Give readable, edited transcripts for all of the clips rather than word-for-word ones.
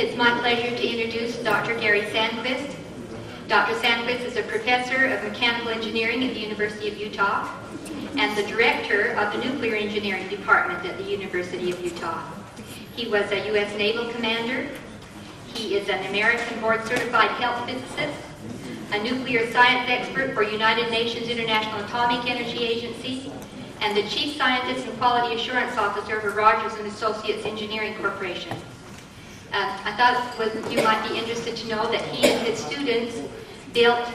It's my pleasure to introduce Dr. Gary Sandquist. Dr. Sandquist is a professor of mechanical engineering at the University of Utah and the director of the nuclear engineering department at the University of Utah. He was a U.S. naval commander. He is an American board-certified health physicist, a nuclear science expert for United Nations International Atomic Energy Agency, and the chief scientist and quality assurance officer for Rogers & Associates Engineering Corporation. I thought you might be interested to know that he and his students built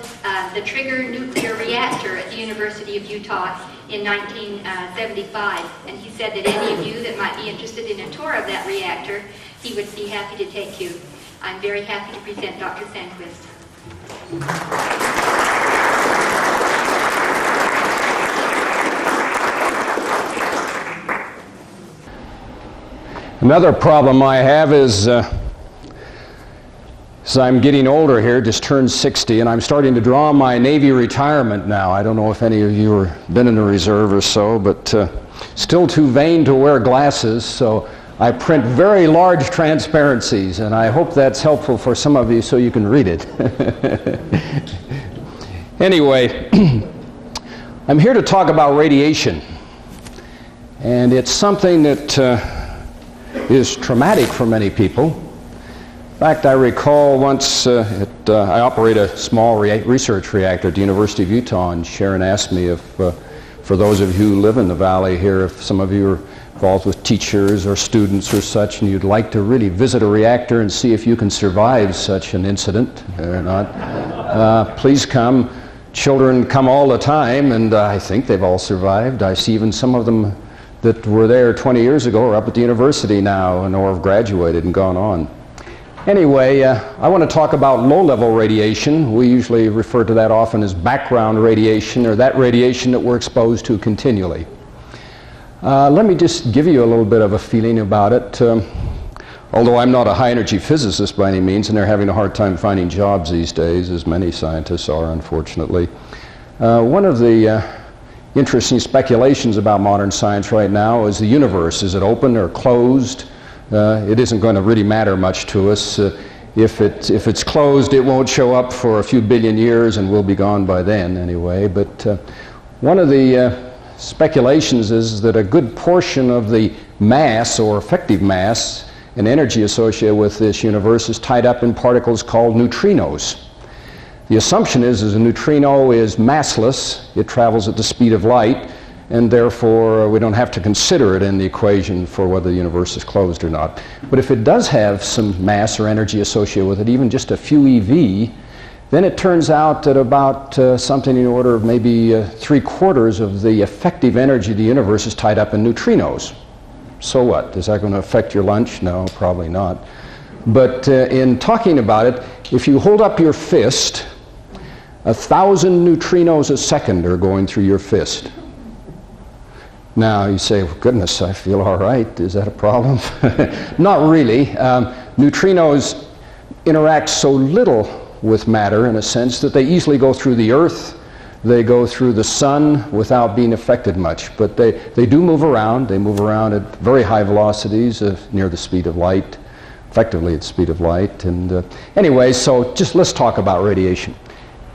the Trigger nuclear reactor at the University of Utah in 1975. And he said that any of you that might be interested in a tour of that reactor, he would be happy to take you. I'm very happy to present Dr. Sandquist. Another problem I have is as I'm getting older here, just turned 60, and I'm starting to draw my Navy retirement now. I don't know if any of you have been in the reserve or so, but still too vain to wear glasses, so I print very large transparencies, and I hope that's helpful for some of you so you can read it. Anyway, I'm here to talk about radiation, and it's something that is traumatic for many people. In fact, I recall once I operate a small research reactor at the University of Utah, and Sharon asked me if, for those of you who live in the valley here, if some of you are involved with teachers or students or such, and you'd like to really visit a reactor and see if you can survive such an incident or not, please come. Children come all the time, and I think they've all survived. I see even some of them that were there 20 years ago are up at the university now and or have graduated and gone on. Anyway, I want to talk about low-level radiation. We usually refer to that often as background radiation, or that radiation that we're exposed to continually. Let me just give you a little bit of a feeling about it. Although I'm not a high-energy physicist by any means, and they're having a hard time finding jobs these days, as many scientists are, unfortunately. One of the interesting speculations about modern science right now is the universe. Is it open or closed? It isn't going to really matter much to us. If it's closed, it won't show up for a few billion years, and we'll be gone by then anyway. But one of the speculations is that a good portion of the mass, or effective mass, and energy associated with this universe is tied up in particles called neutrinos. The assumption is a neutrino is massless. It travels at the speed of light, and therefore we don't have to consider it in the equation for whether the universe is closed or not. But if it does have some mass or energy associated with it, even just a few eV, then it turns out that about something in the order of maybe 3/4 of the effective energy of the universe is tied up in neutrinos. So what? Is that going to affect your lunch? No, probably not. But in talking about it, if you hold up your fist, 1,000 neutrinos a second are going through your fist. Now you say, well, goodness, I feel all right. Is that a problem? Not really. Neutrinos interact so little with matter, in a sense, that they easily go through the Earth. They go through the sun without being affected much. But they do move around. They move around at very high velocities, near the speed of light, effectively at the speed of light. And anyway, so just let's talk about radiation.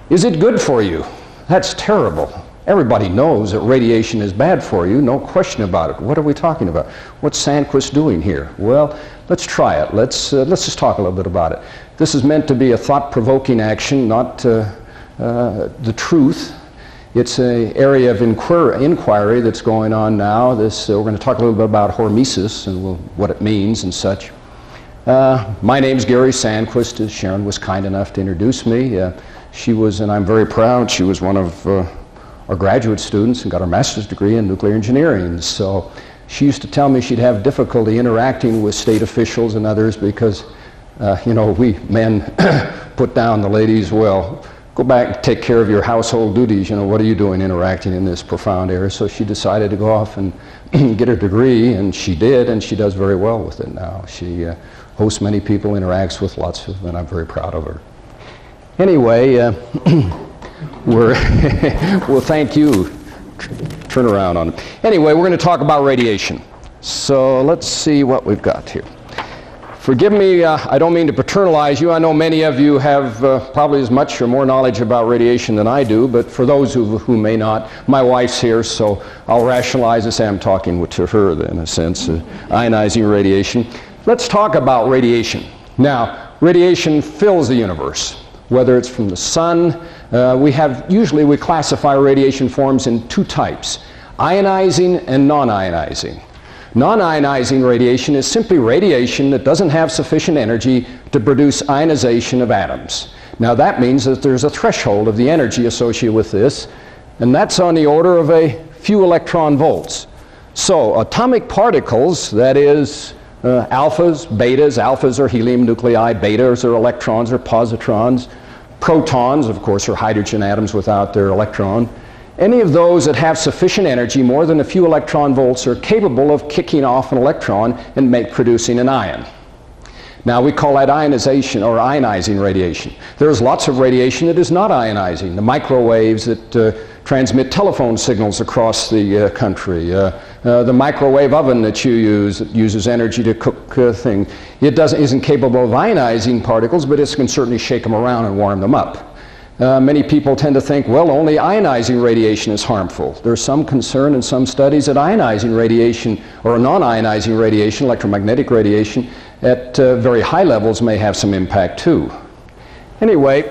Is it good for you? That's terrible. Everybody knows that radiation is bad for you, no question about it. What are we talking about? What's Sandquist doing here? Well, let's try it. Let's just talk a little bit about it. This is meant to be a thought-provoking action, not the truth. It's an area of inquiry that's going on now. We're going to talk a little bit about hormesis and what it means and such. My name's Gary Sandquist, as Sharon was kind enough to introduce me. She was, and I'm very proud, she was one of our graduate students and got her master's degree in nuclear engineering. So she used to tell me she'd have difficulty interacting with state officials and others because, we men put down the ladies, well, go back and take care of your household duties. What are you doing interacting in this profound area? So she decided to go off and get her degree, and she did, and she does very well with it now. She hosts many people, interacts with lots of them, and I'm very proud of her. Anyway, well, thank you. Turn around on it. Anyway, we're going to talk about radiation. So let's see what we've got here. Forgive me, I don't mean to paternalize you. I know many of you have probably as much or more knowledge about radiation than I do, but for those who may not, my wife's here, so I'll rationalize and say I'm talking to her, in a sense, ionizing radiation. Let's talk about radiation. Now, radiation fills the universe, whether it's from the sun. Usually we classify radiation forms in two types, ionizing and non-ionizing. Non-ionizing radiation is simply radiation that doesn't have sufficient energy to produce ionization of atoms. Now that means that there's a threshold of the energy associated with this, and that's on the order of a few electron volts. So atomic particles, that is alphas, betas, alphas are helium nuclei, betas are electrons or positrons, protons, of course, are hydrogen atoms without their electron. Any of those that have sufficient energy, more than a few electron volts, are capable of kicking off an electron and producing an ion. Now we call that ionization or ionizing radiation. There's lots of radiation that is not ionizing. The microwaves that transmit telephone signals across the country, the microwave oven that you use that uses energy to cook things. It isn't capable of ionizing particles, but it can certainly shake them around and warm them up. Many people tend to think, well, only ionizing radiation is harmful. There's some concern in some studies that ionizing radiation or non-ionizing radiation, electromagnetic radiation, at very high levels may have some impact too. Anyway,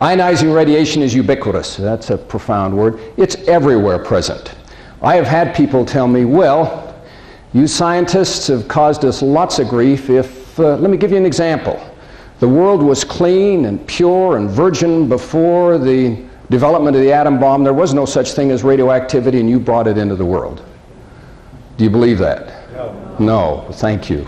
ionizing radiation is ubiquitous. That's a profound word. It's everywhere present. I have had people tell me, well, you scientists have caused us lots of grief if, let me give you an example. The world was clean and pure and virgin before the development of the atom bomb. There was no such thing as radioactivity, and you brought it into the world. Do you believe that? No. No, thank you.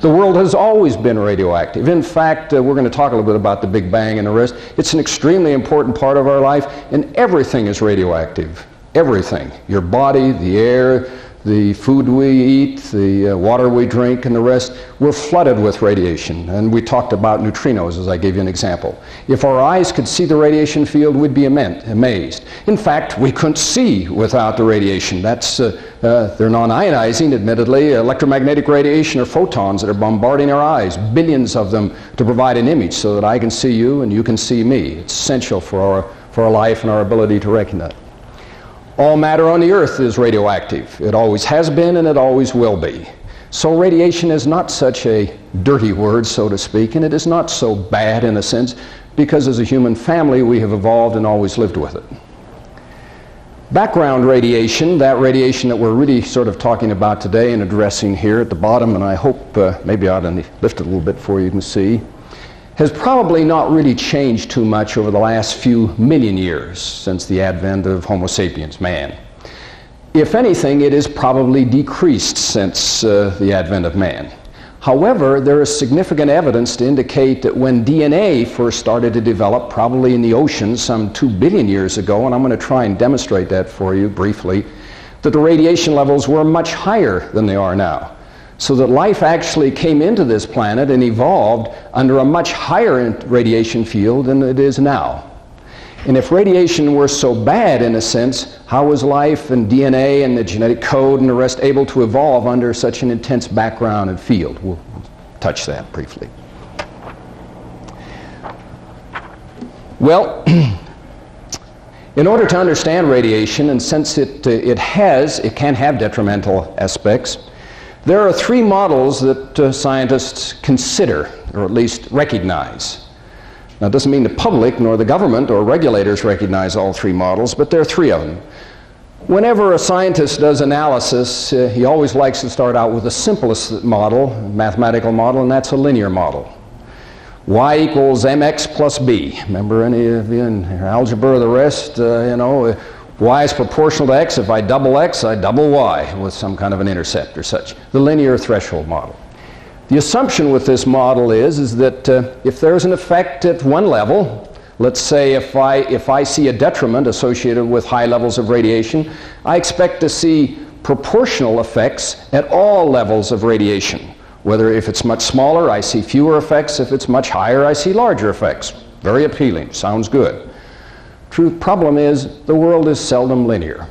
The world has always been radioactive. In fact, we're going to talk a little bit about the Big Bang and the rest. It's an extremely important part of our life, and everything is radioactive. Everything. Your body, the air, the food we eat, the water we drink, and the rest, we're flooded with radiation. And we talked about neutrinos, as I gave you an example. If our eyes could see the radiation field, we'd be amazed. In fact, we couldn't see without the radiation. That's, they're non-ionizing, admittedly. Electromagnetic radiation are photons that are bombarding our eyes, billions of them, to provide an image so that I can see you and you can see me. It's essential for our life and our ability to recognize. All matter on the earth is radioactive. It always has been and it always will be. So radiation is not such a dirty word, so to speak, and it is not so bad in a sense, because as a human family we have evolved and always lived with it. Background radiation, that radiation that we're really sort of talking about today and addressing here at the bottom, and I hope maybe I ought to lift it a little bit for you can see, has probably not really changed too much over the last few million years since the advent of Homo sapiens, man. If anything, it has probably decreased since the advent of man. However, there is significant evidence to indicate that when DNA first started to develop, probably in the oceans some 2 billion years ago, and I'm going to try and demonstrate that for you briefly, that the radiation levels were much higher than they are now. So that life actually came into this planet and evolved under a much higher radiation field than it is now. And if radiation were so bad in a sense, how was life and DNA and the genetic code and the rest able to evolve under such an intense background and field? We'll touch that briefly. Well, in order to understand radiation, and since it can have detrimental aspects, there are 3 models that scientists consider, or at least recognize. Now, it doesn't mean the public, nor the government, or regulators recognize all 3 models, but there are 3 of them. Whenever a scientist does analysis, he always likes to start out with the simplest model, mathematical model, and that's a linear model. Y equals mx plus b. Remember any of you in algebra or the rest, y is proportional to x. If I double x, I double y with some kind of an intercept or such. The linear threshold model. The assumption with this model is that if there's an effect at one level, let's say if I see a detriment associated with high levels of radiation, I expect to see proportional effects at all levels of radiation. Whether if it's much smaller, I see fewer effects. If it's much higher, I see larger effects. Very appealing. Sounds good. True problem is the world is seldom linear.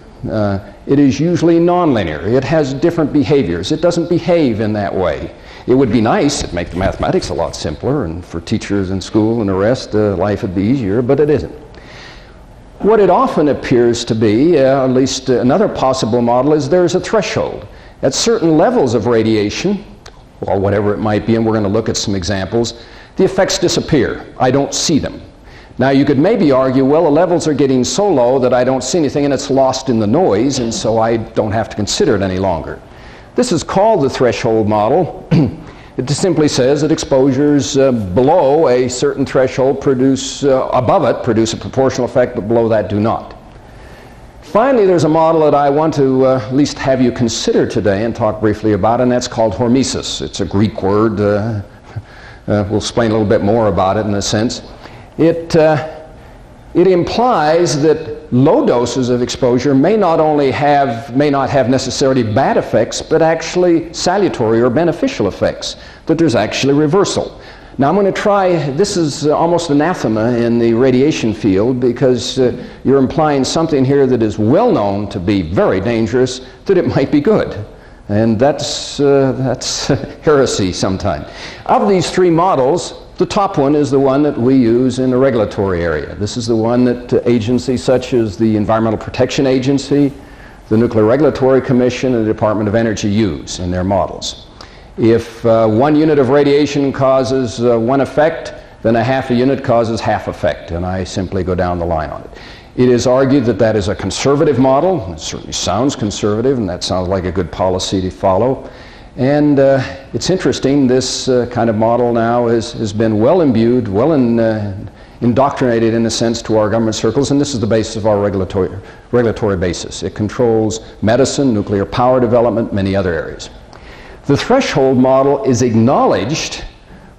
it is usually nonlinear. It has different behaviors. It doesn't behave in that way. It would be nice, it'd make the mathematics a lot simpler, and for teachers in school and the rest, life would be easier, but it isn't. What it often appears to be, at least another possible model, is there's a threshold. At certain levels of radiation, or whatever it might be, and we're going to look at some examples, the effects disappear. I don't see them. Now you could maybe argue, well, the levels are getting so low that I don't see anything and it's lost in the noise, and so I don't have to consider it any longer. This is called the threshold model. It just simply says that exposures below a certain threshold above it produce a proportional effect, but below that do not. Finally, there's a model that I want to at least have you consider today and talk briefly about, and that's called hormesis. It's a Greek word. We'll explain a little bit more about it in a sense. It implies that low doses of exposure may not have necessarily bad effects, but actually salutary or beneficial effects, that there's actually reversal. Now I'm going to try, this is almost anathema in the radiation field, because you're implying something here that is well known to be very dangerous, that it might be good. And that's heresy sometimes. Of these three models, the top one is the one that we use in the regulatory area. This is the one that agencies such as the Environmental Protection Agency, the Nuclear Regulatory Commission, and the Department of Energy use in their models. If 1 unit of radiation causes one effect, then a half a unit causes half effect, and I simply go down the line on it. It is argued that that is a conservative model. It certainly sounds conservative, and that sounds like a good policy to follow. And it's interesting, this kind of model now has been well imbued, well indoctrinated in a sense to our government circles, and this is the basis of our regulatory basis. It controls medicine, nuclear power development, many other areas. The threshold model is acknowledged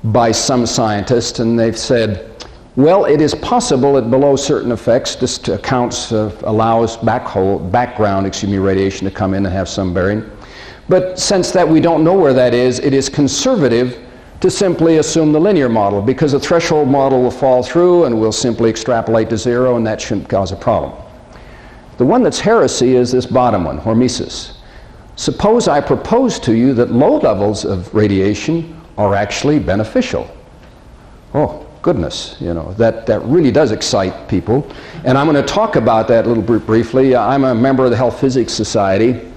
by some scientists, and they've said, well, it is possible that below certain effects, this allows background radiation to come in and have some bearing. But since that we don't know where that is, it is conservative to simply assume the linear model, because the threshold model will fall through and we'll simply extrapolate to zero, and that shouldn't cause a problem. The one that's heresy is this bottom one, hormesis. Suppose I propose to you that low levels of radiation are actually beneficial. Oh, goodness, that really does excite people. And I'm going to talk about that a little bit briefly. I'm a member of the Health Physics Society.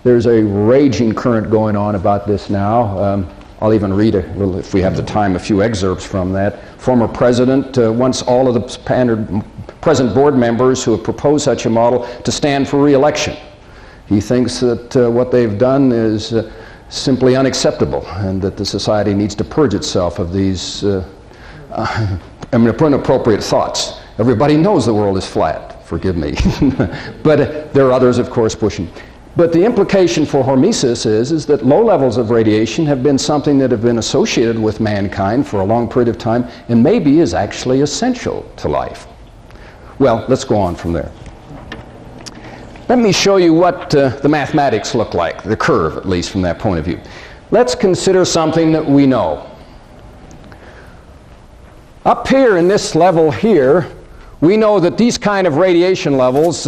There's a raging current going on about this now. I'll even read, if we have the time, a few excerpts from that. Former president wants all of the present board members who have proposed such a model to stand for re-election. He thinks that what they've done is simply unacceptable, and that the society needs to purge itself of these inappropriate thoughts. Everybody knows the world is flat, forgive me. But there are others, of course, pushing. But the implication for hormesis is that low levels of radiation have been something that have been associated with mankind for a long period of time, and maybe is actually essential to life. Well, let's go on from there. Let me show you what the mathematics look like, the curve at least from that point of view. Let's consider something that we know. Up here in this level here, we know that these kind of radiation levels,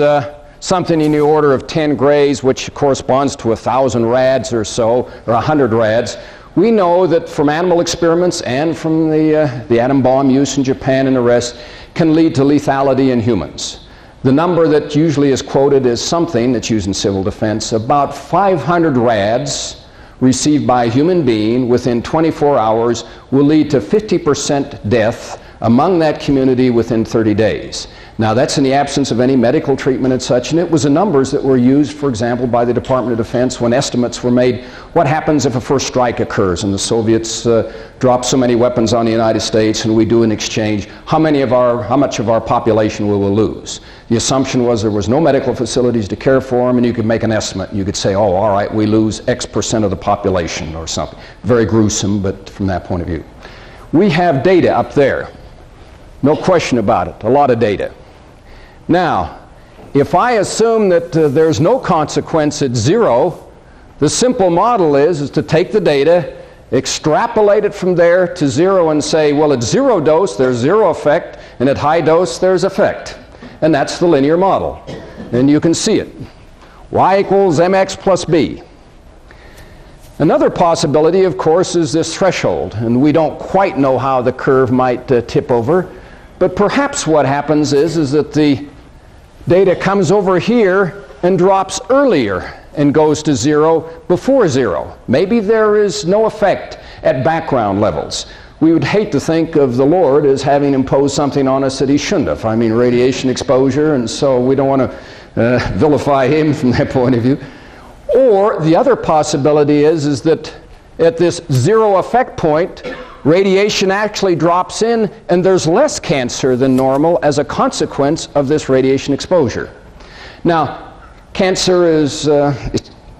something in the order of 10 grays, which corresponds to 1,000 rads or so, or 100 rads, we know that from animal experiments and from the atom bomb use in Japan and the rest, can lead to lethality in humans. The number that usually is quoted is something that's used in civil defense, about 500 rads received by a human being within 24 hours will lead to 50% death among that community within 30 days. Now that's in the absence of any medical treatment and such, and it was the numbers that were used, for example, by the Department of Defense when estimates were made. What happens if a first strike occurs and the Soviets drop so many weapons on the United States and we do an exchange? How much of our population will we lose? The assumption was there was no medical facilities to care for them, and you could make an estimate. You could say, oh, all right, we lose X% of the population or something. Very gruesome, but from that point of view. We have data up there. No question about it, a lot of data. Now, if I assume that there's no consequence at zero, the simple model is to take the data, extrapolate it from there to zero and say, well, at zero dose there's zero effect, and at high dose there's effect. And that's the linear model. And you can see it. y equals mx plus b. Another possibility, of course, is this threshold, and we don't quite know how the curve might tip over, but perhaps what happens is that the data comes over here and drops earlier and goes to 0 before 0. Maybe there is no effect at background levels. We would hate to think of the Lord as having imposed something on us that he shouldn't have. I mean, radiation exposure, and so we don't want to vilify him from that point of view. Or the other possibility is that at this 0 effect point, radiation actually drops in and there's less cancer than normal as a consequence of this radiation exposure. Now, cancer is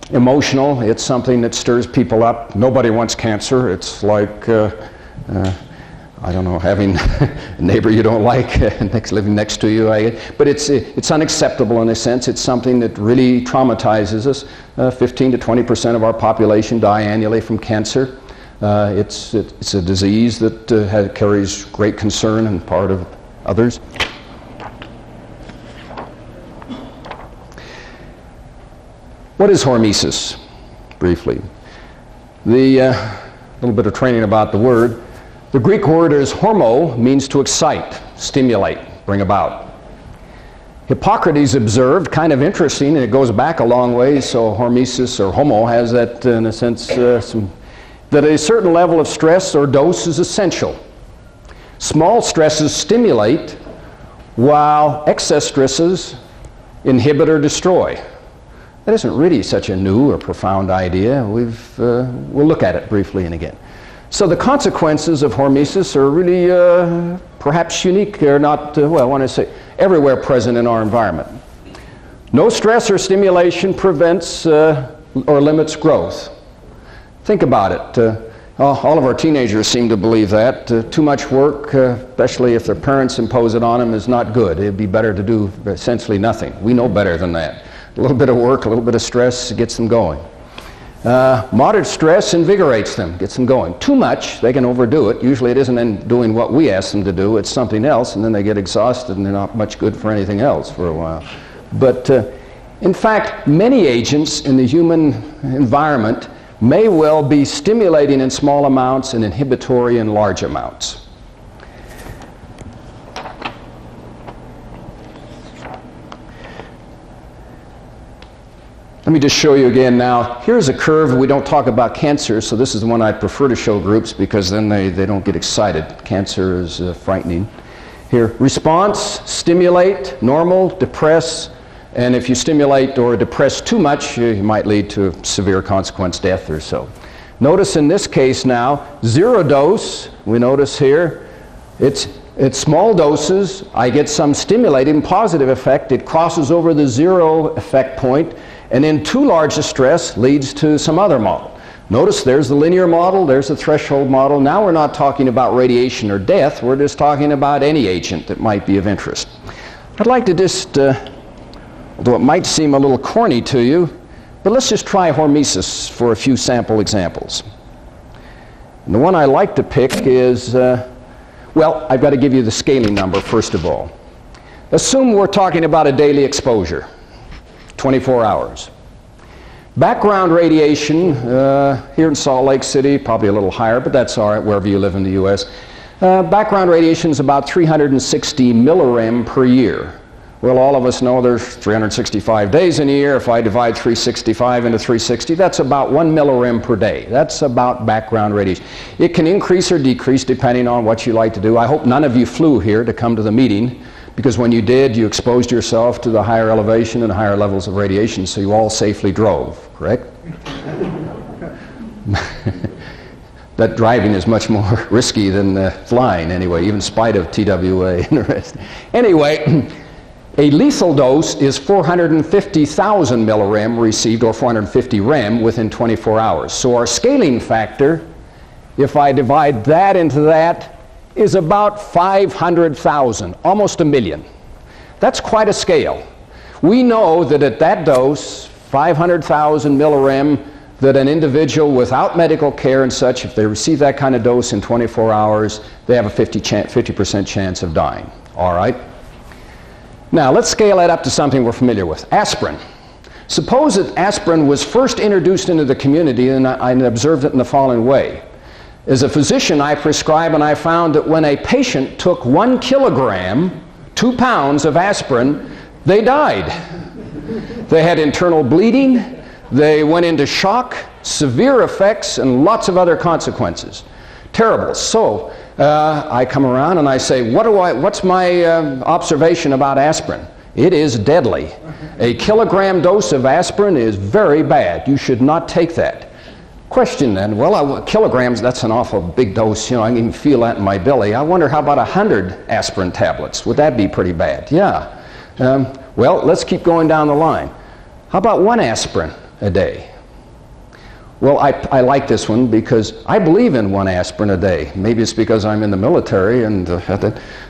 emotional. It's something that stirs people up. Nobody wants cancer. It's like, I don't know, having a neighbor you don't like living next to you. But it's unacceptable in a sense. It's something that really traumatizes us. 15 to 20% of our population die annually from cancer. It's a disease that carries great concern on the part of others. What is hormesis? Briefly. The little bit of training about the word. The Greek word is hormo, means to excite, stimulate, bring about. Hippocrates observed, kind of interesting, and it goes back a long way, so hormesis or homo has that, in a sense, that a certain level of stress or dose is essential. Small stresses stimulate, while excess stresses inhibit or destroy. That isn't really such a new or profound idea. We'll look at it briefly and again. So the consequences of hormesis are really perhaps unique, or not, well, I want to say everywhere present in our environment. No stress or stimulation prevents or limits growth. Think about it. All of our teenagers seem to believe that. Too much work, especially if their parents impose it on them, is not good. It'd be better to do essentially nothing. We know better than that. A little bit of work, a little bit of stress gets them going. Moderate stress invigorates them, gets them going. Too much, they can overdo it. Usually it isn't in doing what we ask them to do, it's something else, and then they get exhausted and they're not much good for anything else for a while. But in fact, many agents in the human environment may well be stimulating in small amounts and inhibitory in large amounts. Let me just show you again now. Here's a curve. We don't talk about cancer, so this is the one I prefer to show groups because then they don't get excited. Cancer is frightening. Here, response, stimulate, normal, depress, and if you stimulate or depress too much, you might lead to a severe consequence, death or so. Notice in this case now, 0 dose, we notice here, it's small doses. I get some stimulating positive effect. It crosses over the 0 effect point, and then too large a stress leads to some other model. Notice there's the linear model, there's the threshold model. Now we're not talking about radiation or death, we're just talking about any agent that might be of interest. I'd like to just, although it might seem a little corny to you, but let's just try hormesis for a few sample examples. And the one I like to pick is, well, I've got to give you the scaling number first of all. Assume we're talking about a daily exposure. 24 hours. Background radiation here in Salt Lake City, probably a little higher, but that's all right wherever you live in the U.S. Background radiation is about 360 millirem per year. Well, all of us know there's 365 days in a year. If I divide 365 into 360, that's about 1 millirem per day. That's about background radiation. It can increase or decrease depending on what you like to do. I hope none of you flew here to come to the meeting, because when you did, you exposed yourself to the higher elevation and higher levels of radiation, so you all safely drove, correct? That driving is much more risky than flying anyway, even in spite of TWA and the rest. Anyway, a lethal dose is 450,000 millirem received, or 450 rem, within 24 hours. So our scaling factor, if I divide that into that, is about 500,000, almost a million. That's quite a scale. We know that at that dose, 500,000 millirem, that an individual without medical care and such, if they receive that kind of dose in 24 hours, they have a 50% chance of dying. All right? Now, let's scale that up to something we're familiar with. Aspirin. Suppose that aspirin was first introduced into the community, and I observed it in the following way. As a physician, I prescribe, and I found that when a patient took 1 kilogram, 2 pounds of aspirin, they died. They had internal bleeding, they went into shock, severe effects, and lots of other consequences. Terrible. So I come around and I say, what's my observation about aspirin? It is deadly. A kilogram dose of aspirin is very bad. You should not take that. Question then, well, kilograms, that's an awful big dose. You know, I can even feel that in my belly. I wonder how about 100 aspirin tablets? Would that be pretty bad? Yeah. Well, let's keep going down the line. How about 1 aspirin a day? Well, I like this one because I believe in 1 aspirin a day. Maybe it's because I'm in the military and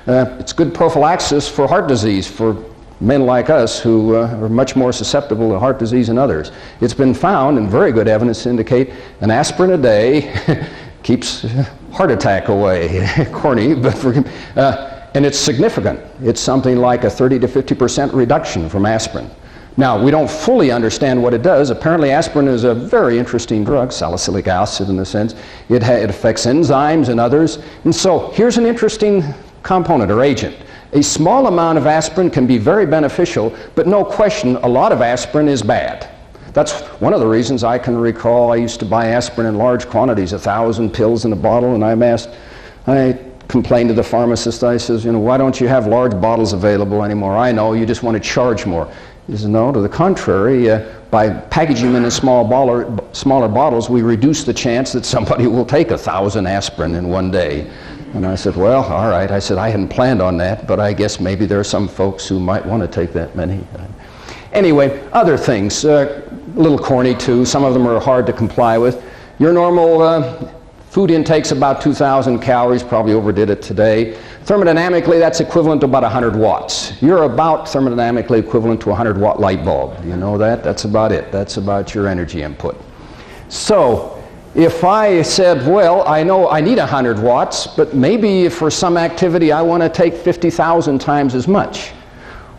it's good prophylaxis for heart disease for men like us who are much more susceptible to heart disease than others. It's been found, and very good evidence to indicate, an aspirin a day keeps heart attack away. Corny, but and it's significant. It's something like a 30 to 50% reduction from aspirin. Now, we don't fully understand what it does. Apparently, aspirin is a very interesting drug, salicylic acid in the sense. It affects enzymes and others. And so, here's an interesting component or agent. A small amount of aspirin can be very beneficial, but no question, a lot of aspirin is bad. That's one of the reasons I can recall I used to buy aspirin in large quantities, 1,000 pills in a bottle, and I complained to the pharmacist. I says, you know, why don't you have large bottles available anymore? I know, you just want to charge more. He says, no, to the contrary, by packaging them in smaller bottles, we reduce the chance that somebody will take 1,000 aspirin in one day. And I said, well, all right. I said, I hadn't planned on that, but I guess maybe there are some folks who might want to take that many. Anyway, other things, a little corny too. Some of them are hard to comply with. Your normal food intake's about 2,000 calories, probably overdid it today. Thermodynamically, that's equivalent to about 100 watts. You're about thermodynamically equivalent to a 100-watt light bulb. You know that? That's about it. That's about your energy input. So, if I said, well, I know I need 100 watts, but maybe for some activity I want to take 50,000 times as much.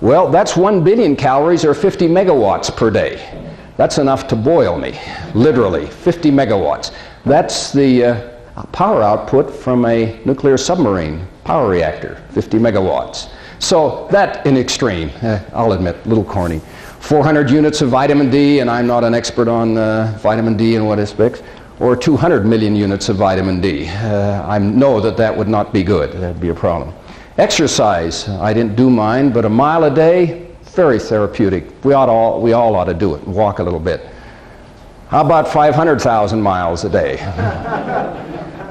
Well, that's 1 billion calories or 50 megawatts per day. That's enough to boil me, literally, 50 megawatts. That's the power output from a nuclear submarine power reactor, 50 megawatts. So that in extreme, I'll admit, a little corny. 400 units of vitamin D, and I'm not an expert on vitamin D and what aspects, or 200 million units of vitamin D. I know that would not be good. That would be a problem. Exercise, I didn't do mine, but a mile a day, very therapeutic. We all ought to do it, walk a little bit. How about 500,000 miles a day?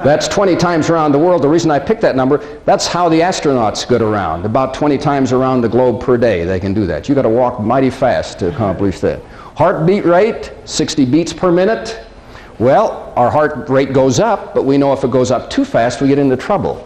That's 20 times around the world. The reason I picked that number, that's how the astronauts get around. About 20 times around the globe per day they can do that. You've got to walk mighty fast to accomplish that. Heartbeat rate, 60 beats per minute. Well, our heart rate goes up, but we know if it goes up too fast, we get into trouble.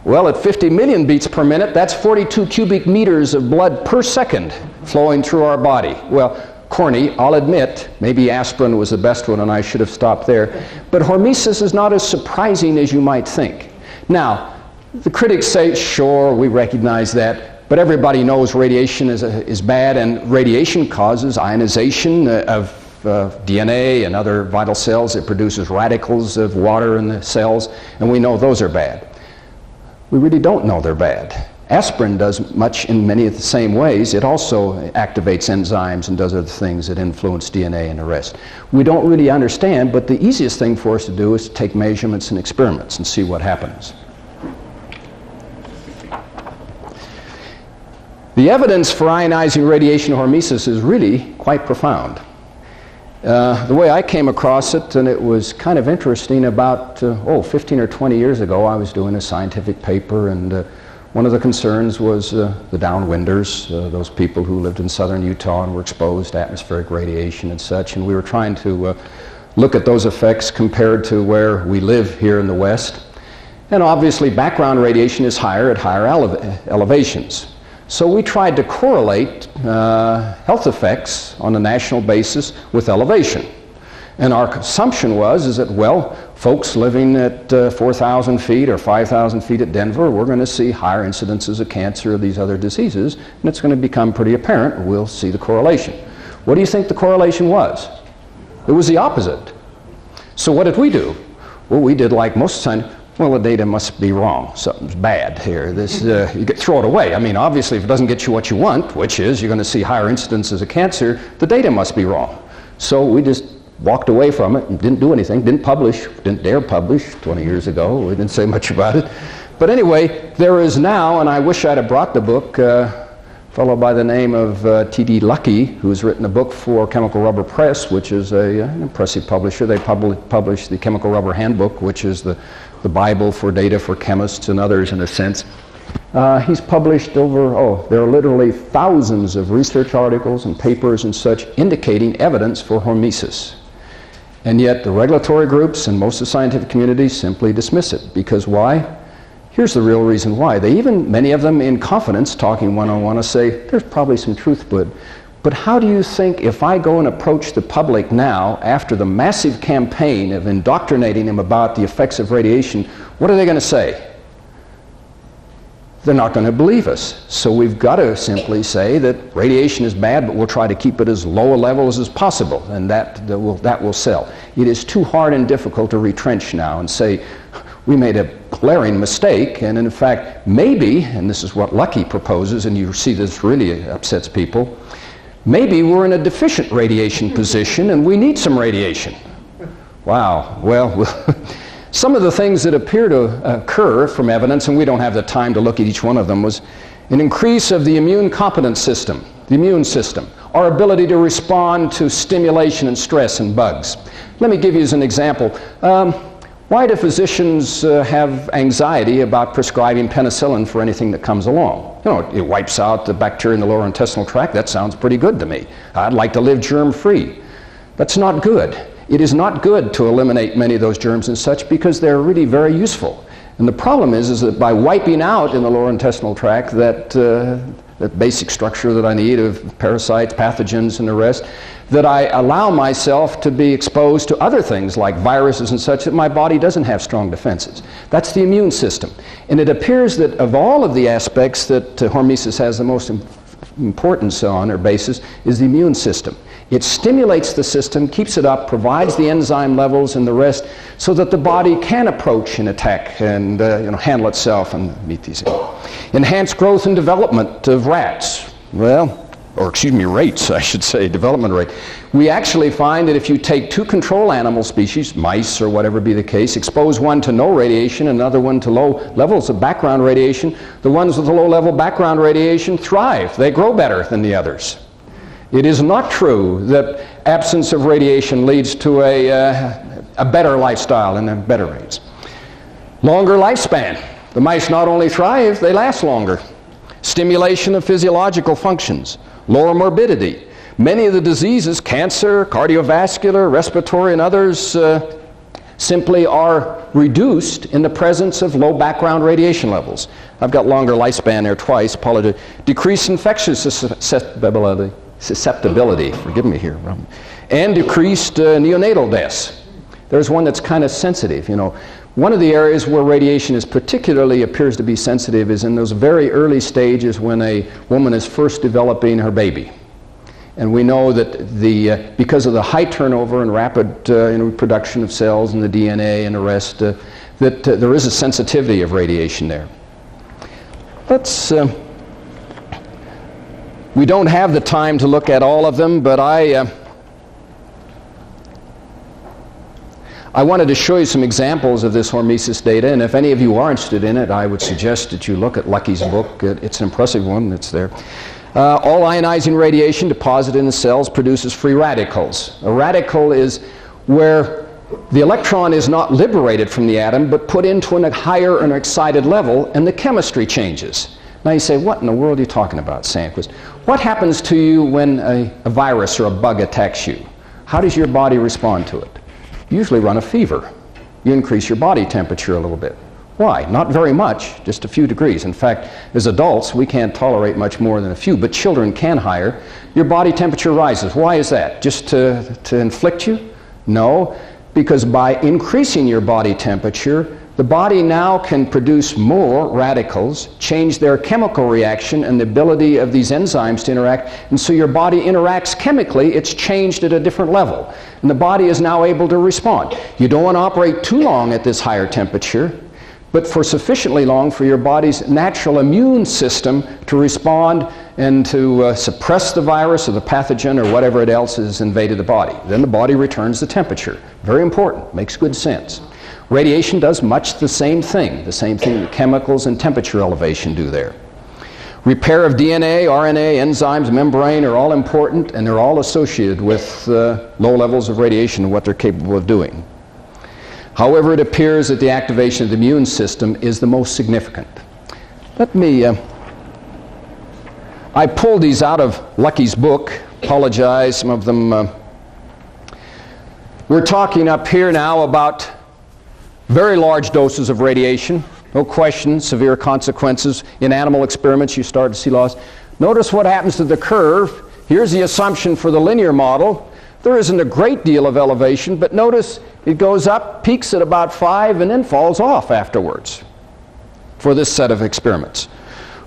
Well, at 50 million beats per minute, that's 42 cubic meters of blood per second flowing through our body. Well, corny, I'll admit, maybe aspirin was the best one and I should have stopped there. But hormesis is not as surprising as you might think. Now, the critics say, sure, we recognize that, but everybody knows radiation is bad, and radiation causes ionization of DNA and other vital cells. It produces radicals of water in the cells, and we know those are bad. We really don't know they're bad. Aspirin does much in many of the same ways. It also activates enzymes and does other things that influence DNA and the rest. We don't really understand, but the easiest thing for us to do is to take measurements and experiments and see what happens. The evidence for ionizing radiation hormesis is really quite profound. The way I came across it, and it was kind of interesting, about 15 or 20 years ago, I was doing a scientific paper, and one of the concerns was the downwinders, those people who lived in southern Utah and were exposed to atmospheric radiation and such, and we were trying to look at those effects compared to where we live here in the West. And obviously background radiation is higher at higher elevations. So we tried to correlate health effects on a national basis with elevation. And our assumption was that, well, folks living at 4,000 feet or 5,000 feet at Denver, we're going to see higher incidences of cancer or these other diseases, and it's going to become pretty apparent. We'll see the correlation. What do you think the correlation was? It was the opposite. So what did we do? Well, we did like most of the time, well, the data must be wrong. Something's bad here. You throw it away. I mean, obviously, if it doesn't get you what you want, which is you're going to see higher incidences of cancer, the data must be wrong. So we just walked away from it and didn't do anything, didn't publish, didn't dare publish 20 years ago. We didn't say much about it. But anyway, there is now, and I wish I'd have brought the book, a fellow by the name of T.D. Luckey, who's written a book for Chemical Rubber Press, which is an impressive publisher. They published the Chemical Rubber Handbook, which is the Bible for data for chemists and others in a sense. He's published over, there are literally thousands of research articles and papers and such indicating evidence for hormesis. And yet the regulatory groups and most of the scientific community simply dismiss it. Because why? Here's the real reason why. They even, many of them in confidence, talking one-on-one, say, there's probably some truth to it. But how do you think if I go and approach the public now, after the massive campaign of indoctrinating them about the effects of radiation, what are they going to say? They're not going to believe us. So we've got to simply say that radiation is bad, but we'll try to keep it as low a level as possible, and that will sell. It is too hard and difficult to retrench now and say, we made a glaring mistake, and in fact, maybe, and this is what Luckey proposes, and you see this really upsets people, maybe we're in a deficient radiation position and we need some radiation. Wow, well, some of the things that appear to occur from evidence, and we don't have the time to look at each one of them, was an increase of the immune competence system, the immune system, our ability to respond to stimulation and stress and bugs. Let me give you as an example. Why do physicians have anxiety about prescribing penicillin for anything that comes along? You know, it wipes out the bacteria in the lower intestinal tract. That sounds pretty good to me. I'd like to live germ-free. That's not good. It is not good to eliminate many of those germs and such because they're really very useful. And the problem is that by wiping out in the lower intestinal tract that basic structure that I need of parasites, pathogens, and the rest, that I allow myself to be exposed to other things like viruses and such that my body doesn't have strong defenses. That's the immune system. And it appears that of all of the aspects that hormesis has the most importance on or basis is the immune system. It stimulates the system, keeps it up, provides the enzyme levels and the rest so that the body can approach and attack and handle itself and meet these. Enhanced growth and development of rats. Rates, I should say, development rate. We actually find that if you take two control animal species, mice or whatever be the case, expose one to no radiation, another one to low levels of background radiation, the ones with the low level background radiation thrive. They grow better than the others. It is not true that absence of radiation leads to a better lifestyle and a better rates. Longer lifespan. The mice not only thrive, they last longer. Stimulation of physiological functions. Lower morbidity. Many of the diseases, cancer, cardiovascular, respiratory, and others, simply are reduced in the presence of low background radiation levels. I've got longer lifespan there twice, apologize. Decreased infectious susceptibility, forgive me here, and decreased neonatal deaths. There's one that's kind of sensitive, One of the areas where radiation is particularly appears to be sensitive is in those very early stages when a woman is first developing her baby. And we know that because of the high turnover and rapid production of cells and the DNA and the rest, that there is a sensitivity of radiation there. We don't have the time to look at all of them, but I wanted to show you some examples of this hormesis data, and if any of you are interested in it, I would suggest that you look at Luckey's book. It's an impressive one. It's there. All ionizing radiation deposited in the cells produces free radicals. A radical is where the electron is not liberated from the atom, but put into a higher and excited level, and the chemistry changes. Now you say, what in the world are you talking about, Sandquist? What happens to you when a virus or a bug attacks you? How does your body respond to it? You usually run a fever. You increase your body temperature a little bit. Why? Not very much, just a few degrees. In fact, as adults, we can't tolerate much more than a few, but children can higher. Your body temperature rises. Why is that? Just to inflict you? No, because by increasing your body temperature, the body now can produce more radicals, change their chemical reaction and the ability of these enzymes to interact, and so your body interacts chemically. It's changed at a different level, and the body is now able to respond. You don't want to operate too long at this higher temperature, but for sufficiently long for your body's natural immune system to respond and to suppress the virus or the pathogen or whatever it else has invaded the body. Then the body returns the temperature. Very important, makes good sense. Radiation does much the same thing that chemicals and temperature elevation do there. Repair of DNA, RNA, enzymes, membrane are all important, and they're all associated with low levels of radiation and what they're capable of doing. However, it appears that the activation of the immune system is the most significant. Let me, I pulled these out of Lucky's book. Apologize, some of them. We're talking up here now about very large doses of radiation. No question, severe consequences. In animal experiments, you start to see loss. Notice what happens to the curve. Here's the assumption for the linear model. There isn't a great deal of elevation, but notice it goes up, peaks at about 5, and then falls off afterwards for this set of experiments.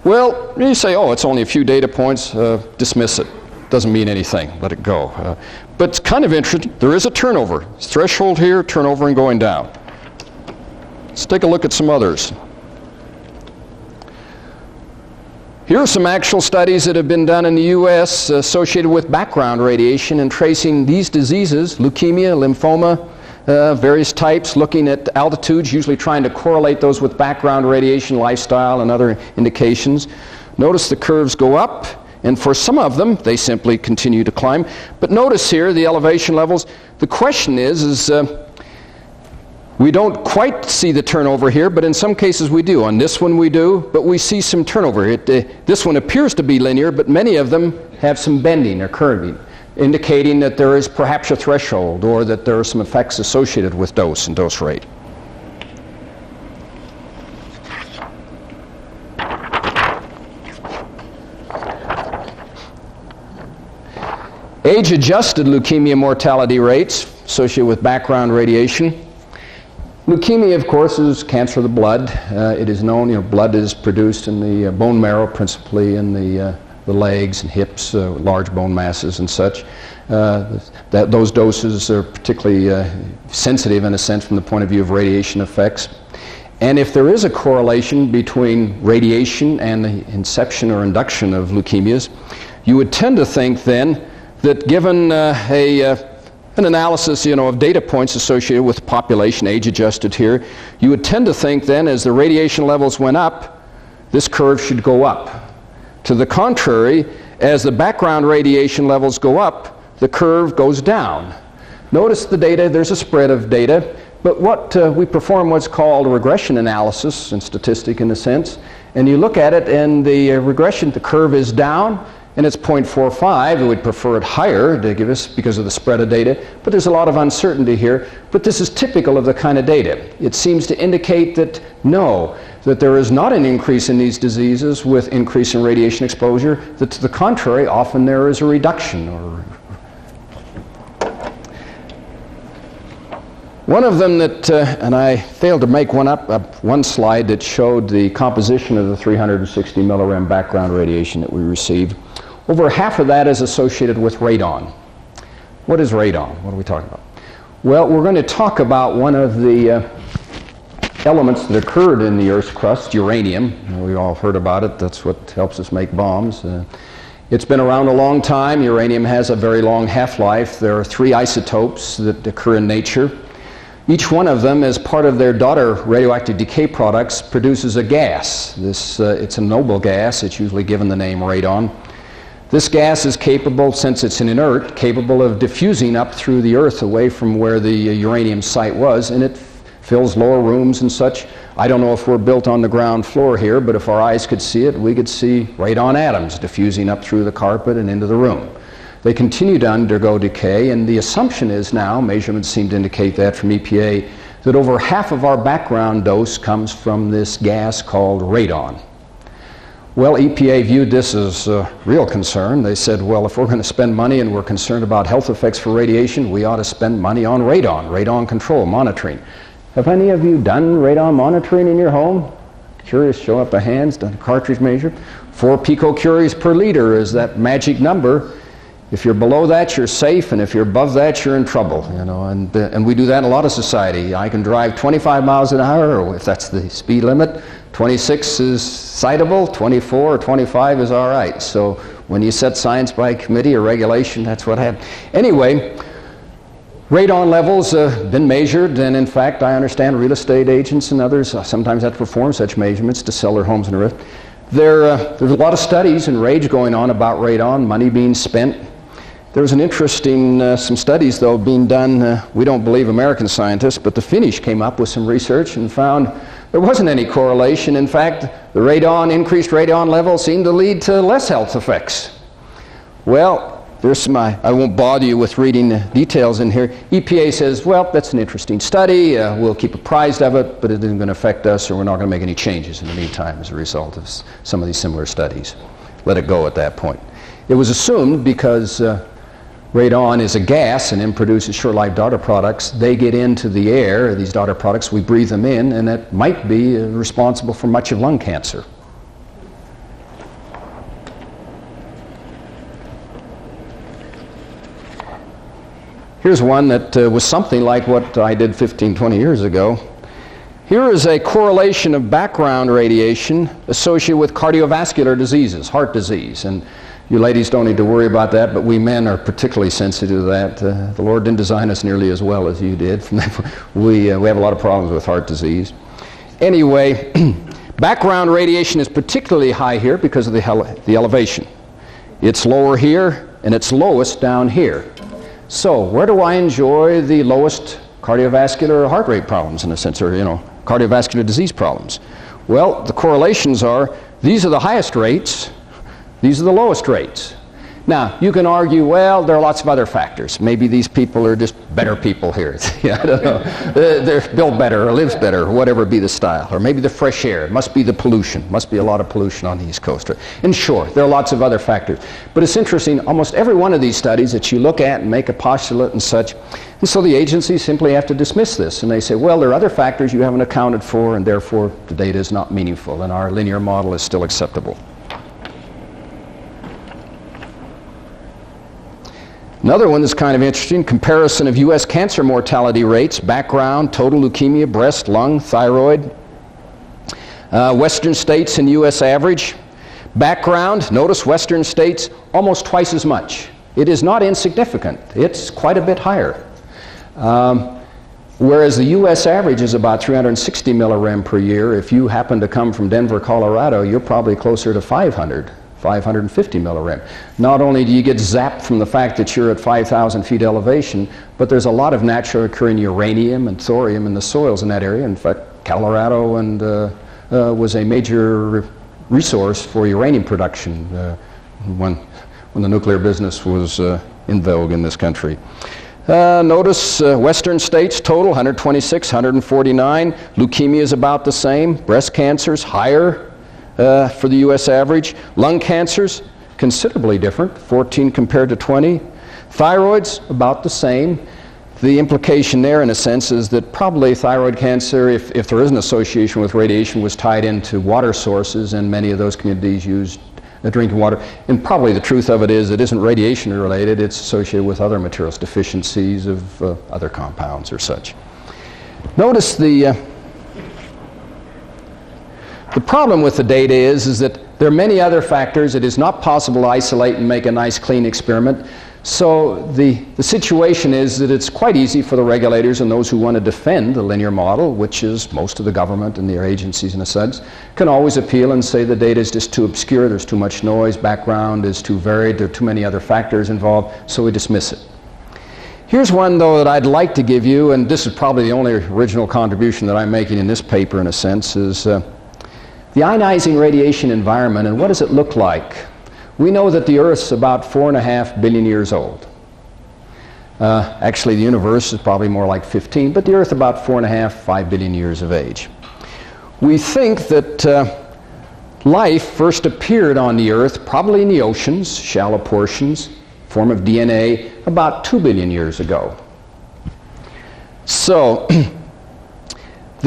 Well, you say, oh, it's only a few data points, dismiss it. Doesn't mean anything, let it go. But it's kind of interesting. There is a turnover. Threshold here, turnover and going down. Let's take a look at some others. Here are some actual studies that have been done in the U.S. associated with background radiation and tracing these diseases, leukemia, lymphoma, various types, looking at altitudes, usually trying to correlate those with background radiation, lifestyle, and other indications. Notice the curves go up, and for some of them, they simply continue to climb. But notice here the elevation levels. The question is we don't quite see the turnover here, but in some cases we do. On this one we do, but we see some turnover. This one appears to be linear, but many of them have some bending or curving, indicating that there is perhaps a threshold or that there are some effects associated with dose and dose rate. Age-adjusted leukemia mortality rates associated with background radiation. Leukemia, of course, is cancer of the blood. It is known, blood is produced in the bone marrow, principally in the legs and hips, large bone masses and such. Those doses are particularly sensitive in a sense from the point of view of radiation effects. And if there is a correlation between radiation and the inception or induction of leukemias, you would tend to think then that given an analysis, of data points associated with population, age-adjusted here, you would tend to think then as the radiation levels went up, this curve should go up. To the contrary, as the background radiation levels go up, the curve goes down. Notice the data, there's a spread of data, but we perform what's called a regression analysis and statistic in a sense, and you look at it and the regression, the curve is down, and it's 0.45. We would prefer it higher to give us because of the spread of data, but there's a lot of uncertainty here. But this is typical of the kind of data. It seems to indicate that that there is not an increase in these diseases with increase in radiation exposure, that to the contrary, often there is a reduction. One of them that, and I failed to make one slide that showed the composition of the 360 millirem background radiation that we received. Over half of that is associated with radon. What is radon? What are we talking about? Well, we're going to talk about one of the elements that occurred in the Earth's crust, uranium. We all heard about it. That's what helps us make bombs. It's been around a long time. Uranium has a very long half-life. There are 3 isotopes that occur in nature. Each one of them, as part of their daughter radioactive decay products, produces a gas. It's a noble gas. It's usually given the name radon. This gas is capable, since it's an inert, capable of diffusing up through the Earth away from where the uranium site was, and it fills lower rooms and such. I don't know if we're built on the ground floor here, but if our eyes could see it, we could see radon atoms diffusing up through the carpet and into the room. They continue to undergo decay, and the assumption is now, measurements seem to indicate that from EPA, that over half of our background dose comes from this gas called radon. Well, EPA viewed this as a real concern. They said, well, if we're going to spend money and we're concerned about health effects for radiation, we ought to spend money on radon control, monitoring. Have any of you done radon monitoring in your home? Curious, show up a hands, done a cartridge measure. 4 picocuries per liter is that magic number. If you're below that, you're safe, and if you're above that, you're in trouble. And we do that in a lot of society. I can drive 25 miles an hour, or if that's the speed limit. 26 is citable, 24 or 25 is all right. So when you set science by committee or regulation, that's what happens. Anyway, radon levels have been measured, and in fact, I understand real estate agents and others sometimes have to perform such measurements to sell their homes in a risk. There's a lot of studies and rage going on about radon, money being spent. There was an interesting, some studies though being done, we don't believe American scientists, but the Finnish came up with some research and found there wasn't any correlation. In fact, the increased radon levels seemed to lead to less health effects. Well, I won't bother you with reading the details in here. EPA says, well, that's an interesting study, we'll keep apprised of it, but it isn't going to affect us, or we're not going to make any changes in the meantime as a result of some of these similar studies. Let it go at that point. It was assumed because radon is a gas and then produces short-lived daughter products. They get into the air, these daughter products, we breathe them in, and that might be responsible for much of lung cancer. Here's one that was something like what I did 15, 20 years ago. Here is a correlation of background radiation associated with cardiovascular diseases, heart disease. And you ladies don't need to worry about that, but we men are particularly sensitive to that. The Lord didn't design us nearly as well as you did. We have a lot of problems with heart disease. Anyway, background radiation is particularly high here because of the elevation. It's lower here, and it's lowest down here. So where do I enjoy the lowest cardiovascular heart rate problems, in a sense, or cardiovascular disease problems? Well, the correlations are, these are the highest rates, these are the lowest rates. Now, you can argue, well, there are lots of other factors. Maybe these people are just better people here. I don't know. They're built better or lives better, or whatever be the style. Or maybe the fresh air. It must be the pollution. Must be a lot of pollution on the East Coast. And sure, there are lots of other factors. But it's interesting, almost every one of these studies that you look at and make a postulate and such, and so the agencies simply have to dismiss this. And they say, well, there are other factors you haven't accounted for, and therefore the data is not meaningful, and our linear model is still acceptable. Another one that's kind of interesting, comparison of U.S. cancer mortality rates, background, total leukemia, breast, lung, thyroid, Western states and U.S. average. Background, notice Western states almost twice as much. It is not insignificant. It's quite a bit higher. Whereas the U.S. average is about 360 millirem per year. If you happen to come from Denver, Colorado, you're probably closer to 550 millirem. Not only do you get zapped from the fact that you're at 5,000 feet elevation, but there's a lot of naturally occurring uranium and thorium in the soils in that area. In fact, Colorado was a major resource for uranium production when the nuclear business was in vogue in this country. Notice Western states total 126, 149. Leukemia is about the same. Breast cancer's higher for the U.S. average. Lung cancers, considerably different, 14 compared to 20. Thyroid's about the same. The implication there, in a sense, is that probably thyroid cancer, if there is an association with radiation, was tied into water sources, and many of those communities used drinking water. And probably the truth of it is it isn't radiation related, it's associated with other materials, deficiencies of other compounds or such. Notice the problem with the data is that there are many other factors. It is not possible to isolate and make a nice clean experiment. So the situation is that it's quite easy for the regulators and those who want to defend the linear model, which is most of the government and their agencies in a sense, can always appeal and say the data is just too obscure, there's too much noise, background is too varied, there are too many other factors involved, so we dismiss it. Here's one, though, that I'd like to give you, and this is probably the only original contribution that I'm making in this paper, in a sense, is the ionizing radiation environment, and what does it look like? We know that the Earth's about 4.5 billion years old. Actually, the universe is probably more like 15, but the Earth about 5 billion years of age. We think that life first appeared on the Earth, probably in the oceans, shallow portions, form of DNA, about 2 billion years ago. So,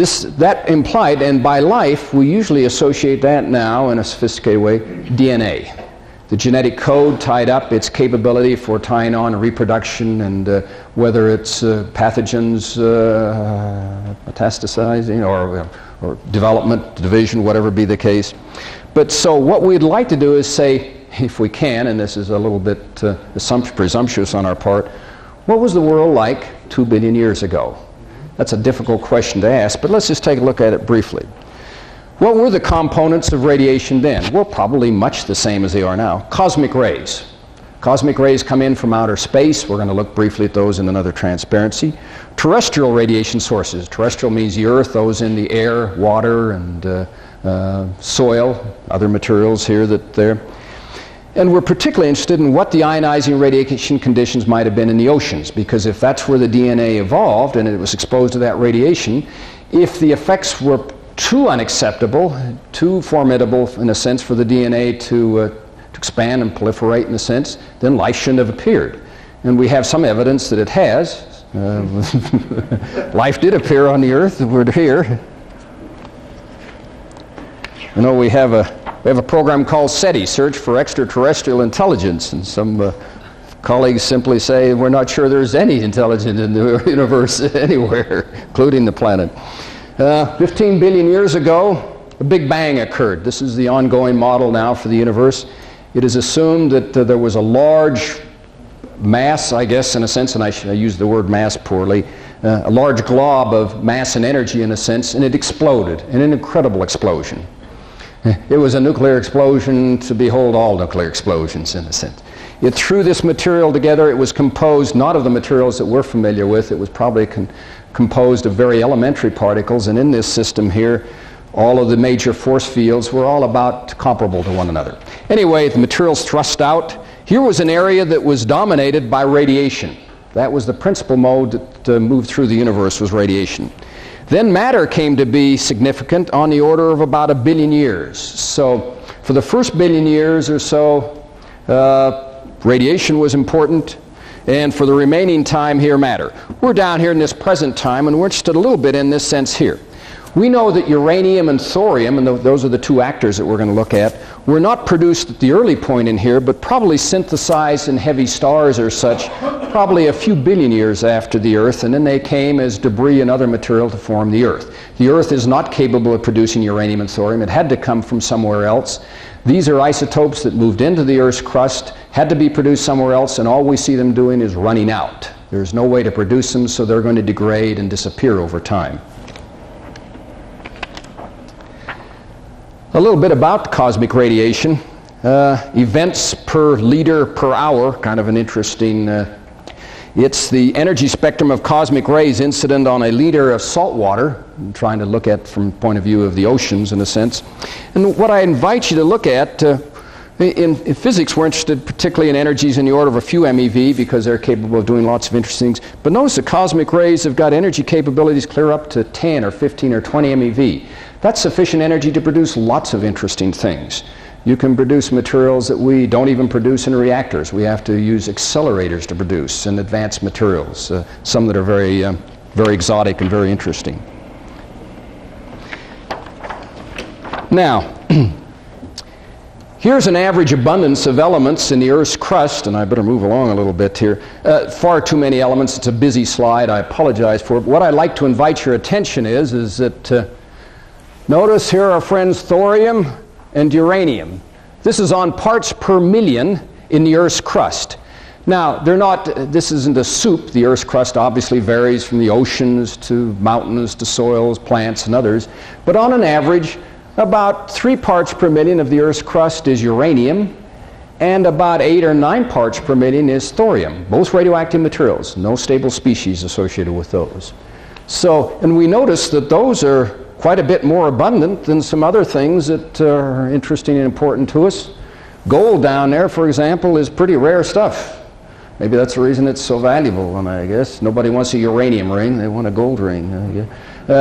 That implied, and by life, we usually associate that now in a sophisticated way, DNA. The genetic code tied up, its capability for tying on reproduction, and whether it's pathogens metastasizing or development, division, whatever be the case. But so what we'd like to do is say, if we can, and this is a little bit presumptuous on our part, what was the world like 2 billion years ago? That's a difficult question to ask, but let's just take a look at it briefly. What were the components of radiation then? Well, probably much the same as they are now. Cosmic rays. Cosmic rays come in from outer space. We're going to look briefly at those in another transparency. Terrestrial radiation sources. Terrestrial means the Earth, those in the air, water, and soil, other materials here that there. And we're particularly interested in what the ionizing radiation conditions might have been in the oceans, because if that's where the DNA evolved and it was exposed to that radiation, if the effects were too unacceptable, too formidable in a sense for the DNA to expand and proliferate in a sense, then life shouldn't have appeared. And we have some evidence that it has. Life did appear on the Earth. We're here. You know, we have a program called SETI, Search for Extraterrestrial Intelligence, and some colleagues simply say we're not sure there's any intelligence in the universe anywhere, including the planet. 15 billion years ago, a Big Bang occurred. This is the ongoing model now for the universe. It is assumed that there was a large mass, I guess, in a sense, and I use the word mass poorly, a large glob of mass and energy in a sense, and it exploded, in an incredible explosion. It was a nuclear explosion to behold all nuclear explosions, in a sense. It threw this material together. It was composed not of the materials that we're familiar with. It was probably composed of very elementary particles, and in this system here, all of the major force fields were all about comparable to one another. Anyway, the materials thrust out. Here was an area that was dominated by radiation. That was the principal mode that moved through the universe, was radiation. Then matter came to be significant on the order of about 1 billion years. So for the first 1 billion years or so, radiation was important, and for the remaining time here, matter. We're down here in this present time, and we're interested a little bit in this sense here. We know that uranium and thorium, and those are the two actors that we're going to look at, were not produced at the early point in here, but probably synthesized in heavy stars or such, probably a few billion years after the Earth, and then they came as debris and other material to form the Earth. The Earth is not capable of producing uranium and thorium. It had to come from somewhere else. These are isotopes that moved into the Earth's crust, had to be produced somewhere else, and all we see them doing is running out. There's no way to produce them, so they're going to degrade and disappear over time. A little bit about cosmic radiation. Events per liter per hour, kind of an interesting, it's the energy spectrum of cosmic rays incident on a liter of salt water. I'm trying to look at from the point of view of the oceans in a sense. And what I invite you to look at, in physics we're interested particularly in energies in the order of a few MeV because they're capable of doing lots of interesting things. But notice the cosmic rays have got energy capabilities clear up to 10 or 15 or 20 MeV. That's sufficient energy to produce lots of interesting things. You can produce materials that we don't even produce in reactors. We have to use accelerators to produce and advanced materials, some that are very, very exotic and very interesting. Now, here's an average abundance of elements in the Earth's crust, and I better move along a little bit here. Far too many elements. It's a busy slide. I apologize for it. What I'd like to invite your attention is that notice here are friends thorium and uranium. This is on parts per million in the Earth's crust. Now, they're not, this isn't a soup. The Earth's crust obviously varies from the oceans to mountains to soils, plants, and others. But on an average, about 3 parts per million of the Earth's crust is uranium, and about 8 or 9 parts per million is thorium. Both radioactive materials, no stable species associated with those. So, and we notice that those are quite a bit more abundant than some other things that are interesting and important to us. Gold down there, for example, is pretty rare stuff. Maybe that's the reason it's so valuable, and I guess. Nobody wants a uranium ring, they want a gold ring.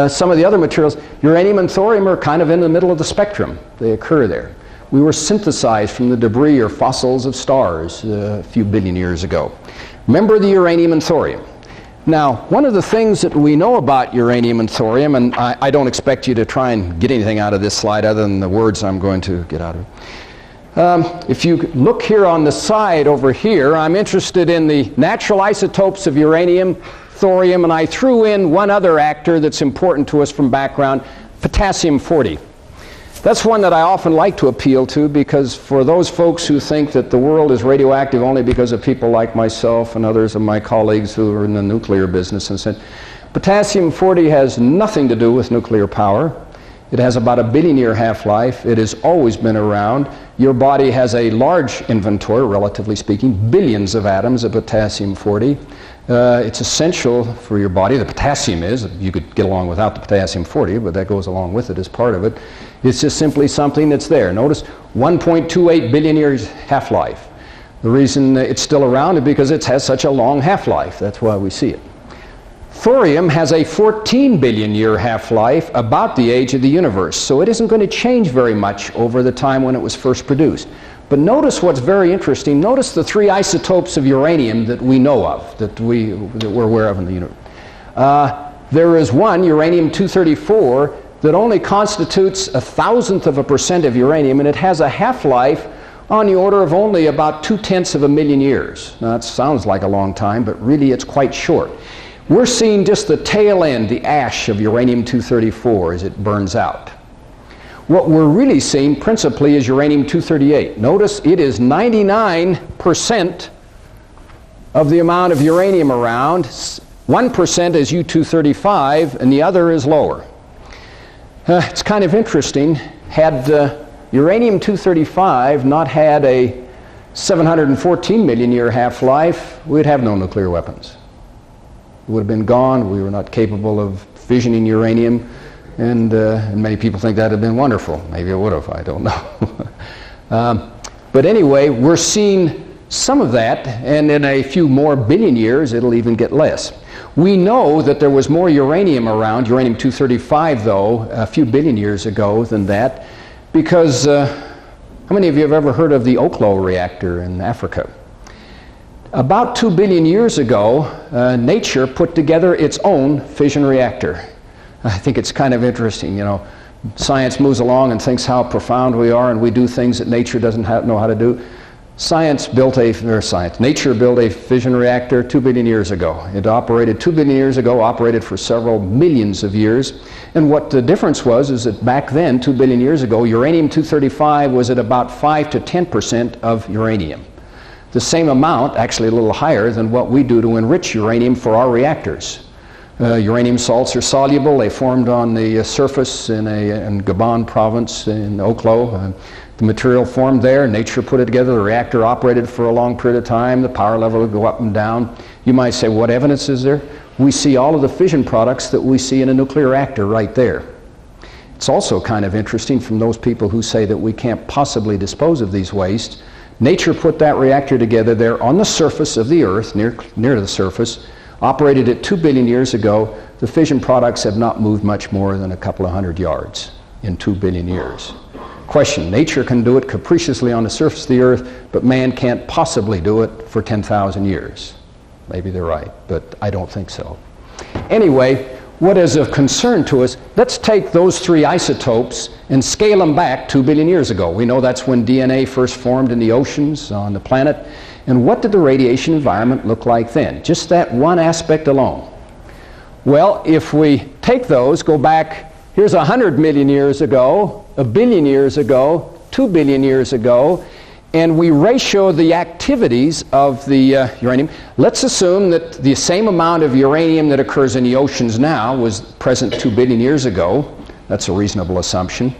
Some of the other materials, uranium and thorium are kind of in the middle of the spectrum. They occur there. We were synthesized from the debris or fossils of stars a few billion years ago. Remember the uranium and thorium. Now, one of the things that we know about uranium and thorium, and I don't expect you to try and get anything out of this slide other than the words I'm going to get out of it. If you look here on the side over here, I'm interested in the natural isotopes of uranium, thorium, and I threw in one other actor that's important to us from background, potassium-40. That's one that I often like to appeal to, because for those folks who think that the world is radioactive only because of people like myself and others of my colleagues who are in the nuclear business, and said, potassium-40 has nothing to do with nuclear power. It has about a billion-year half-life. It has always been around. Your body has a large inventory, relatively speaking, billions of atoms of potassium-40. It's essential for your body. The potassium is. You could get along without the potassium-40, but that goes along with it as part of it. It's just simply something that's there. Notice 1.28 billion years half-life. The reason it's still around is because it has such a long half-life. That's why we see it. Thorium has a 14 billion year half-life, about the age of the universe, so it isn't going to change very much over the time when it was first produced. But notice what's very interesting. Notice the three isotopes of uranium that we know of, that we're aware of in the universe. There is one, uranium-234, that only constitutes 1,000% of uranium, and it has a half-life on the order of only about 0.2 of a million years. Now, that sounds like a long time, but really it's quite short. We're seeing just the tail end, the ash of uranium-234 as it burns out. What we're really seeing principally is uranium-238. Notice it is 99% of the amount of uranium around. 1% is U-235, and the other is lower. It's kind of interesting. Had uranium-235 not had a 714 million year half-life, we'd have no nuclear weapons. It would have been gone. We were not capable of fissioning uranium, and many people think that would have been wonderful. Maybe it would have, I don't know. But anyway, we're seeing some of that, and in a few more billion years, it'll even get less. We know that there was more uranium around, uranium-235 though, a few billion years ago than that, because how many of you have ever heard of the Oklo reactor in Africa? About 2 billion years ago, nature put together its own fission reactor. I think it's kind of interesting, you know. Science moves along and thinks how profound we are, and we do things that nature doesn't know how to do. Nature built a fission reactor 2 billion years ago. It operated 2 billion years ago, operated for several millions of years. And what the difference was is that back then, 2 billion years ago, uranium-235 was at about 5 to 10% of uranium. The same amount, actually a little higher than what we do to enrich uranium for our reactors. Uranium salts are soluble. They formed on the surface in Gabon province in Oklo. The material formed there. Nature put it together. The reactor operated for a long period of time. The power level would go up and down. You might say, what evidence is there? We see all of the fission products that we see in a nuclear reactor right there. It's also kind of interesting from those people who say that we can't possibly dispose of these wastes. Nature put that reactor together there on the surface of the Earth, near to the surface, operated it 2 billion years ago. The fission products have not moved much more than a couple of hundred yards in 2 billion years. Question, nature can do it capriciously on the surface of the Earth, but man can't possibly do it for 10,000 years. Maybe they're right, but I don't think so. Anyway, what is of concern to us, let's take those three isotopes and scale them back 2 billion years ago. We know that's when DNA first formed in the oceans on the planet. And what did the radiation environment look like then? Just that one aspect alone. Well, if we take those, go back, here's 100 million years ago, 1 billion years ago, 2 billion years ago, and we ratio the activities of the uranium. Let's assume that the same amount of uranium that occurs in the oceans now was present 2 billion years ago. That's a reasonable assumption.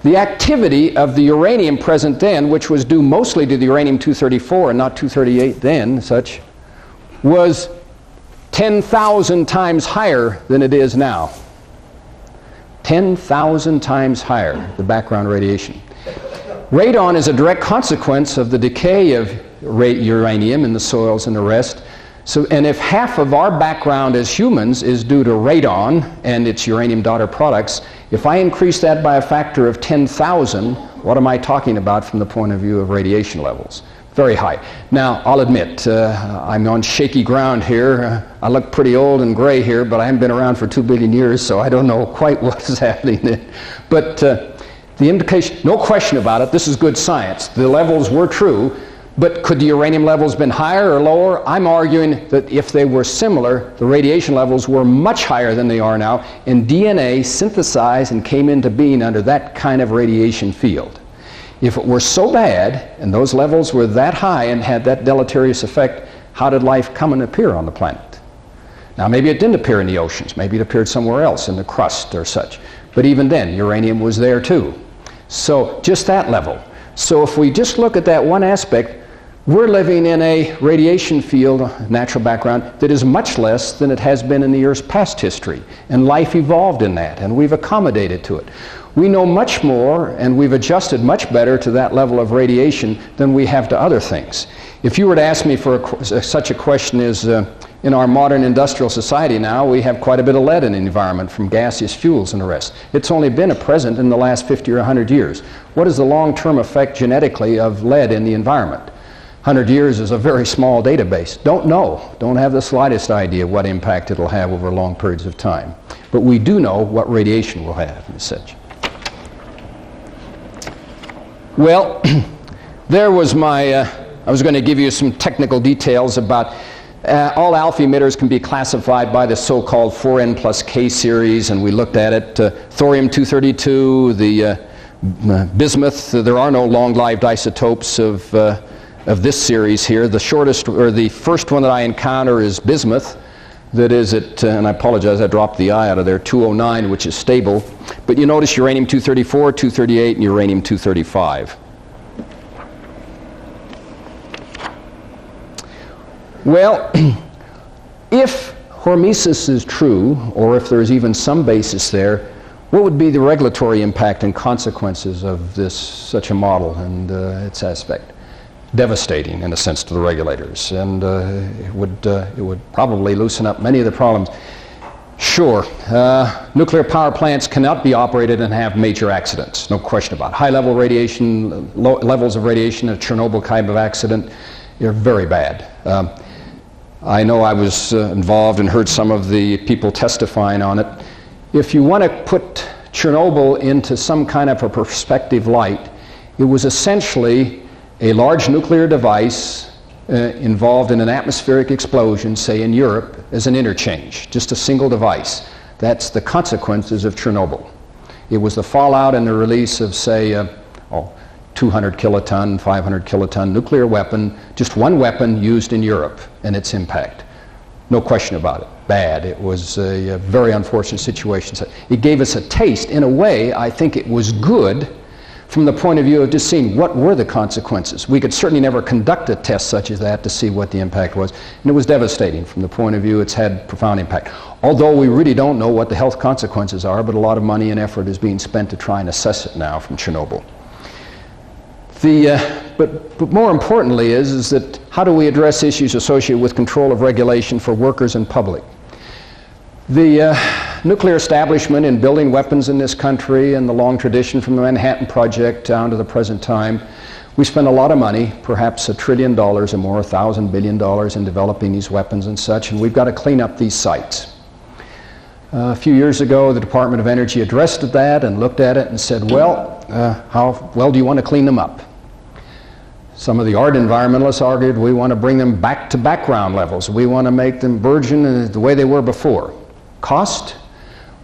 The activity of the uranium present then, which was due mostly to the uranium-234 and not 238 then, such, was 10,000 times higher than it is now. 10,000 times higher, the background radiation. Radon is a direct consequence of the decay of uranium in the soils and the rest. So, and if half of our background as humans is due to radon and its uranium daughter products, if I increase that by a factor of 10,000, what am I talking about from the point of view of radiation levels? very high. Now, I'll admit, I'm on shaky ground here. I look pretty old and gray here, but I haven't been around for 2 billion years, so I don't know quite what is happening there. But the indication, no question about it, this is good science. The levels were true, but could the uranium levels been higher or lower? I'm arguing that if they were similar, the radiation levels were much higher than they are now, and DNA synthesized and came into being under that kind of radiation field. If it were so bad, and those levels were that high and had that deleterious effect, how did life come and appear on the planet? Now, maybe it didn't appear in the oceans. Maybe it appeared somewhere else, in the crust or such. But even then, uranium was there too. So, just that level. So if we just look at that one aspect, we're living in a radiation field, natural background, that is much less than it has been in the Earth's past history. And life evolved in that, and we've accommodated to it. We know much more, and we've adjusted much better to that level of radiation than we have to other things. If you were to ask me for such a question as, in our modern industrial society now, we have quite a bit of lead in the environment from gaseous fuels and the rest. It's only been a present in the last 50 or 100 years. What is the long-term effect genetically of lead in the environment? 100 years is a very small database. Don't know. Don't have the slightest idea what impact it'll have over long periods of time. But we do know what radiation will have and such. Well, there was my, I was going to give you some technical details about all alpha emitters can be classified by the so-called 4N plus K series, and we looked at it. Thorium-232, the bismuth, there are no long-lived isotopes of this series here. The shortest, or the first one that I encounter is bismuth. That is at, and I apologize, I dropped the I out of there, 209, which is stable. But you notice uranium-234, 238, and uranium-235. Well, if hormesis is true, or if there's even some basis there, what would be the regulatory impact and consequences of such a model and its aspect? Devastating, in a sense, to the regulators, and it would probably loosen up many of the problems. Sure, nuclear power plants cannot be operated and have major accidents, no question about it. High-level radiation, low levels of radiation, a Chernobyl kind of accident, are very bad. I know I was involved and heard some of the people testifying on it. If you want to put Chernobyl into some kind of a perspective light, it was essentially a large nuclear device involved in an atmospheric explosion, say in Europe, as an interchange, just a single device. That's the consequences of Chernobyl. It was the fallout and the release of, say, 200 kiloton, 500 kiloton nuclear weapon, just one weapon used in Europe, and its impact. No question about it. Bad. It was a very unfortunate situation. So it gave us a taste. In a way, I think it was good from the point of view of just seeing what were the consequences. We could certainly never conduct a test such as that to see what the impact was. And it was devastating from the point of view it's had profound impact. Although we really don't know what the health consequences are, but a lot of money and effort is being spent to try and assess it now from Chernobyl. But more importantly is that how do we address issues associated with control of regulation for workers and public? The nuclear establishment in building weapons in this country and the long tradition from the Manhattan Project down to the present time, we spend a lot of money, perhaps $1 trillion or more, $1,000 billion in developing these weapons and such, and we've got to clean up these sites. A few years ago, the Department of Energy addressed that and looked at it and said, well, how well do you want to clean them up? Some of the art environmentalists argued we want to bring them back to background levels. We want to make them burgeon the way they were before. Cost?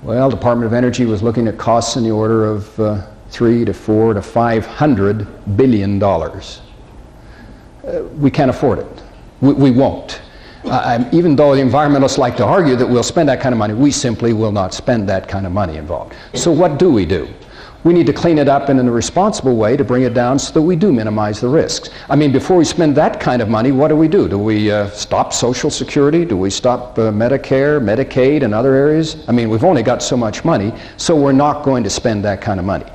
Well, the Department of Energy was looking at costs in the order of $3 to $4 to $500 billion. We can't afford it. We won't. Even though the environmentalists like to argue that we'll spend that kind of money, we simply will not spend that kind of money involved. So what do? We need to clean it up in a responsible way to bring it down so that we do minimize the risks. I mean, before we spend that kind of money, what do? Do we stop Social Security? Do we stop Medicare, Medicaid, and other areas? I mean, we've only got so much money, so we're not going to spend that kind of money.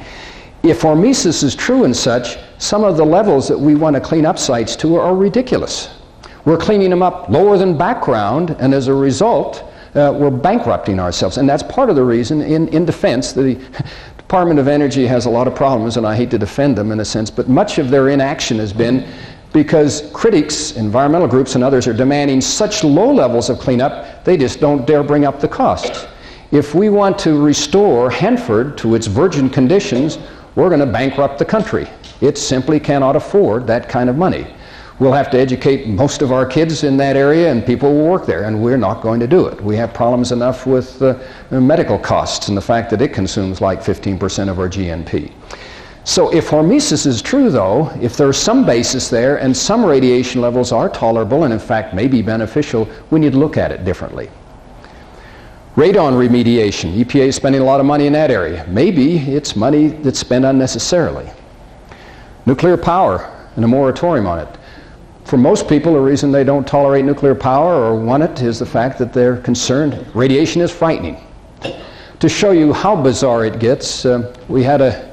If hormesis is true and such, some of the levels that we want to clean up sites to are ridiculous. We're cleaning them up lower than background, and as a result, we're bankrupting ourselves. And that's part of the reason, in defense, the Department of Energy has a lot of problems, and I hate to defend them in a sense, but much of their inaction has been because critics, environmental groups and others are demanding such low levels of cleanup, they just don't dare bring up the costs. If we want to restore Hanford to its virgin conditions, we're going to bankrupt the country. It simply cannot afford that kind of money. We'll have to educate most of our kids in that area, and people will work there, and we're not going to do it. We have problems enough with medical costs and the fact that it consumes like 15% of our GNP. So if hormesis is true, though, if there's some basis there and some radiation levels are tolerable and in fact may be beneficial, we need to look at it differently. Radon remediation. EPA is spending a lot of money in that area. Maybe it's money that's spent unnecessarily. Nuclear power and a moratorium on it. For most people, the reason they don't tolerate nuclear power or want it is the fact that they're concerned. Radiation is frightening. To show you how bizarre it gets, we had a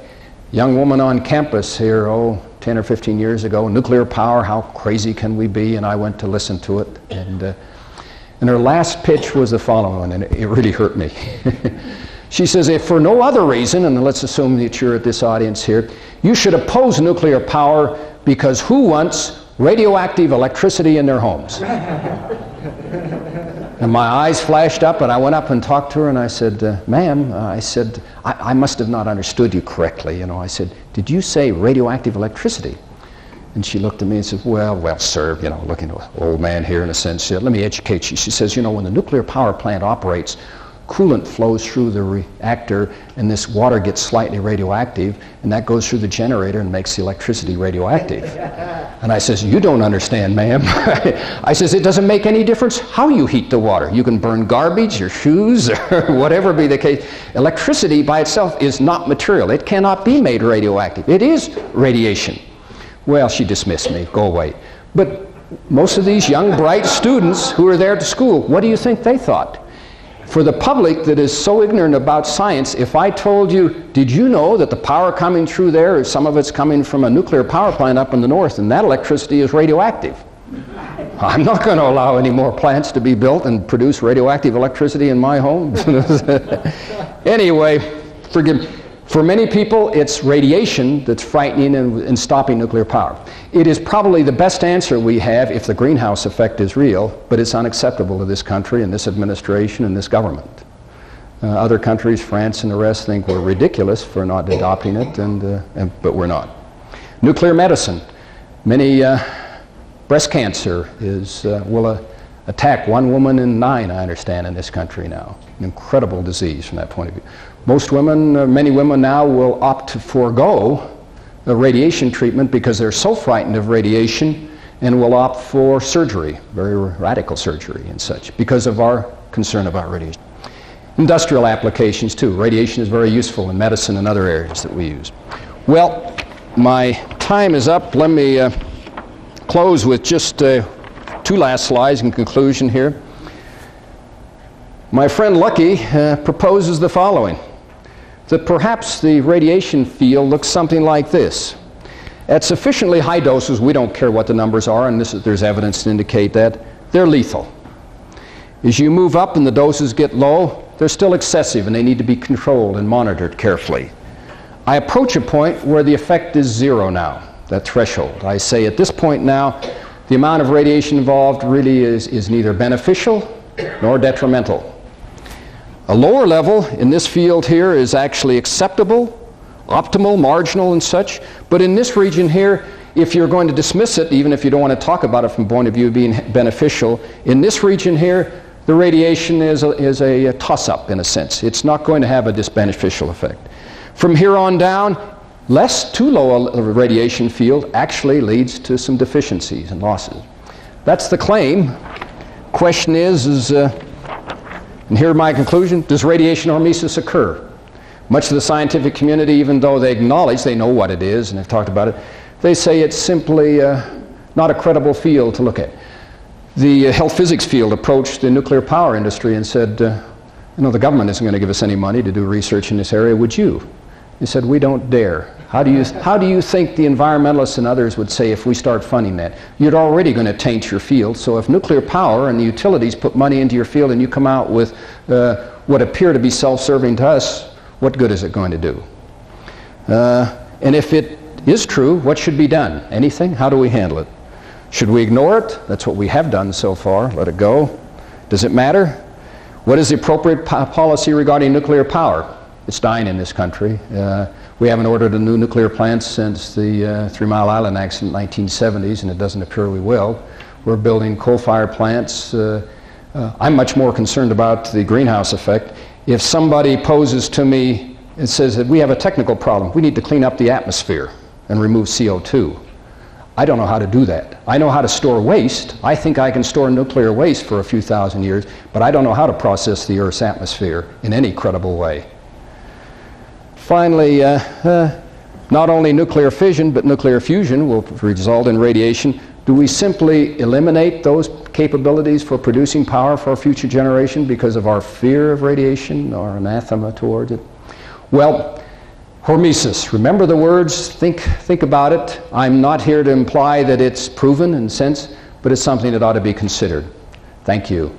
young woman on campus here, 10 or 15 years ago. Nuclear power, how crazy can we be? And I went to listen to it. And her last pitch was the following one, and it really hurt me. She says, if for no other reason, and let's assume that you're at this audience here, you should oppose nuclear power because who wants radioactive electricity in their homes? And my eyes flashed up, and I went up and talked to her, and I said, ma'am, I said, I must have not understood you correctly. I said, did you say radioactive electricity? And she looked at me and said, well, sir, looking at an old man here in a sense, she said, let me educate you. She says, when the nuclear power plant operates, coolant flows through the reactor, and this water gets slightly radioactive, and that goes through the generator and makes the electricity radioactive. And I says, you don't understand, ma'am. I says, it doesn't make any difference how you heat the water. You can burn garbage, your shoes, or whatever be the case. Electricity by itself is not material. It cannot be made radioactive. It is radiation. Well, she dismissed me. Go away. But most of these young, bright students who are there at school, what do you think they thought? For the public that is so ignorant about science, if I told you, did you know that the power coming through there, some of it's coming from a nuclear power plant up in the north, and that electricity is radioactive? I'm not going to allow any more plants to be built and produce radioactive electricity in my home. Anyway, forgive me. For many people, it's radiation that's frightening and stopping nuclear power. It is probably the best answer we have if the greenhouse effect is real, but it's unacceptable to this country and this administration and this government. Other countries, France and the rest, think we're ridiculous for not adopting it, but we're not. Nuclear medicine. Many breast cancer will attack 1 woman in 9, I understand, in this country now. An incredible disease from that point of view. Many women now will opt to forego the radiation treatment because they're so frightened of radiation and will opt for surgery, very radical surgery and such, because of our concern about radiation. Industrial applications too. Radiation is very useful in medicine and other areas that we use. Well, my time is up. Let me close with just 2 last slides in conclusion here. My friend Lucky proposes the following, that perhaps the radiation field looks something like this. At sufficiently high doses, we don't care what the numbers are, and there's evidence to indicate that, they're lethal. As you move up and the doses get low, they're still excessive and they need to be controlled and monitored carefully. I approach a point where the effect is 0 now, that threshold. I say at this point now, the amount of radiation involved really is neither beneficial nor detrimental. A lower level in this field here is actually acceptable, optimal, marginal, and such. But in this region here, if you're going to dismiss it, even if you don't want to talk about it from the point of view of being beneficial, in this region here, the radiation is a toss-up in a sense. It's not going to have a beneficial effect. From here on down, too low a radiation field actually leads to some deficiencies and losses. That's the claim. Question is and here my conclusion, does radiation hormesis occur? Much of the scientific community, even though they acknowledge they know what it is and have talked about it, they say it's simply not a credible field to look at. The health physics field approached the nuclear power industry and said, the government isn't going to give us any money to do research in this area, would you? They said, we don't dare. How do you think the environmentalists and others would say if we start funding that? You're already going to taint your field, so if nuclear power and the utilities put money into your field and you come out with what appear to be self-serving to us, what good is it going to do? And if it is true, what should be done? Anything? How do we handle it? Should we ignore it? That's what we have done so far. Let it go. Does it matter? What is the appropriate policy regarding nuclear power? It's dying in this country. We haven't ordered a new nuclear plant since the 3 Mile Island accident in the 1970s, and it doesn't appear we will. We're building coal-fired plants. I'm much more concerned about the greenhouse effect. If somebody poses to me and says that we have a technical problem, we need to clean up the atmosphere and remove CO2. I don't know how to do that. I know how to store waste. I think I can store nuclear waste for a few thousand years, but I don't know how to process the Earth's atmosphere in any credible way. Finally, not only nuclear fission, but nuclear fusion will result in radiation. Do we simply eliminate those capabilities for producing power for a future generation because of our fear of radiation or anathema towards it? Well, hormesis. Remember the words, think about it. I'm not here to imply that it's proven in a sense, but it's something that ought to be considered. Thank you.